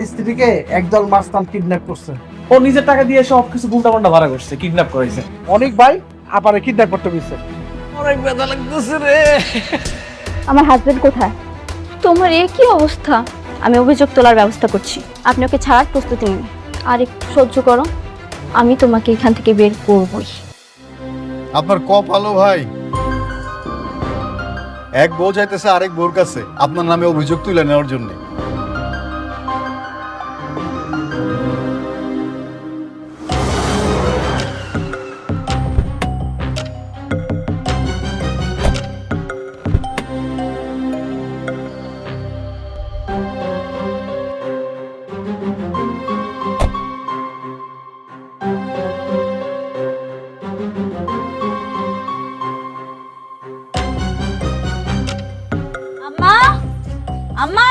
স্ত্রীকে একদল মাস্তান কিডন্যাপ করছে। ও নিজের টাকা দিয়ে সবকিছু উল্টাপাল্টা ভাড়া করছে, কিডন্যাপ করেছে। অনেক ভাই আপারে কিডন্যাপ করতে গেছে। অনেক ব্যথা লাগতেছে রে। আমার হাজবেন্ড কোথায়? তোমার এ কি অবস্থা? আমি অভিযোগ তোলার ব্যবস্থা করছি, আপনি ওকে ছাড়ার প্রস্তুতি নিন। আর একটু সহ্য করো, আমি তোমাকে এখান থেকে বের করবই। আপনার ভালো ভাই, এক বউ যাইতেছে আরেক বউর কাছে আপনার নামে অভিযোগ তুলে নেওয়ার জন্য। আম্মা, আম্মা,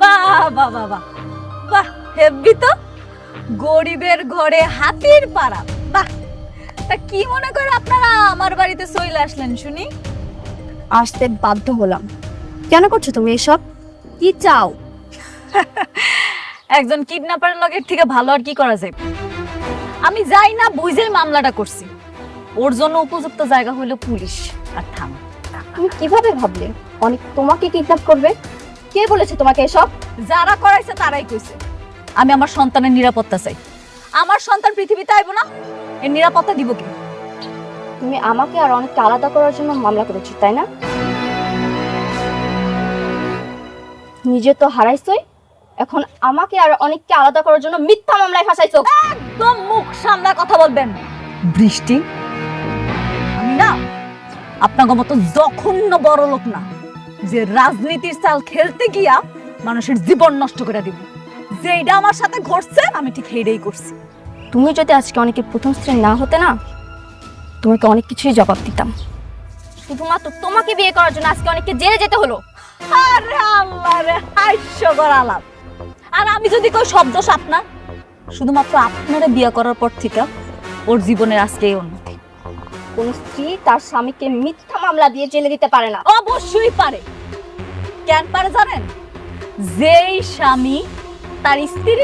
বাহ বাহ বাহ বাহ বাহ, হেব্বি তো। গরিবের ঘরে হাতির পাড়া। বাহ, তা কি মনে করে আপনারা আমার বাড়িতে চলে আসলেন শুনি? আসতে বাধ্য হলাম। কেন করছো তুমি এসব? কি চাও? একজন কিডন্যাপারের লগের থেকে ভালো আর কি করা যায়? আমি যাই না বুঝেই মামলাটা করছি। ওর জন্য উপযুক্ত জায়গা হইলো পুলিশ আর থানা। তুমি কিভাবে ভাবলে অনেক তোমাকে কিডন্যাপ করবে? কে বলেছে তোমাকে এসব? যারা করাইছে তারাই কইছে। আমি আমার সন্তানের নিরাপত্তা চাই। আমার সন্তান পৃথিবীতে আইব না, এর নিরাপত্তা দিব কি? তুমি আমাকে আর অনেককে আলাদা করার জন্য মামলা করেছো, তাই না? নিজে তো হারাইছই, এখন আমাকে আর অনেককে আলাদা করার জন্য মিথ্যা মামলায় ফাঁসাইছো। একদম মুখ সামলা কথা বলবেন। বৃষ্টি, আমি না আপনার মতো জঘন্য বড় লোক না যে রাজনীতির চাল খেলতে গিয়া মানুষের জীবন নষ্ট করে দিব। যেটা আমার সাথে ঘটছে আমি ঠিক সেইটাই করছি। তুমি যদি আজকে অনেকের প্রথম স্ত্রী না হতে না, তোমাকে অনেক কিছুই জবাব দিতাম। শুধুমাত্র তোমাকে বিয়ে করার জন্য আজকে অনেককে জেলে যেতে হলো। আরে আল্লাহ রে, হাস্যকর আলাপ। আর আমি যদি কেউ শব্দ আপনার, শুধুমাত্র আপনারে বিয়ে করার পর থেকে ওর জীবনের আজকে এই উন্নতি। কোন স্ত্রী তার স্বামীকে মিথ্যা মামলা দিয়ে জেলে দিতে পারে না। অবশ্যই পারে। কেন পারে জানেন? যেই স্বামী তার স্ত্রীর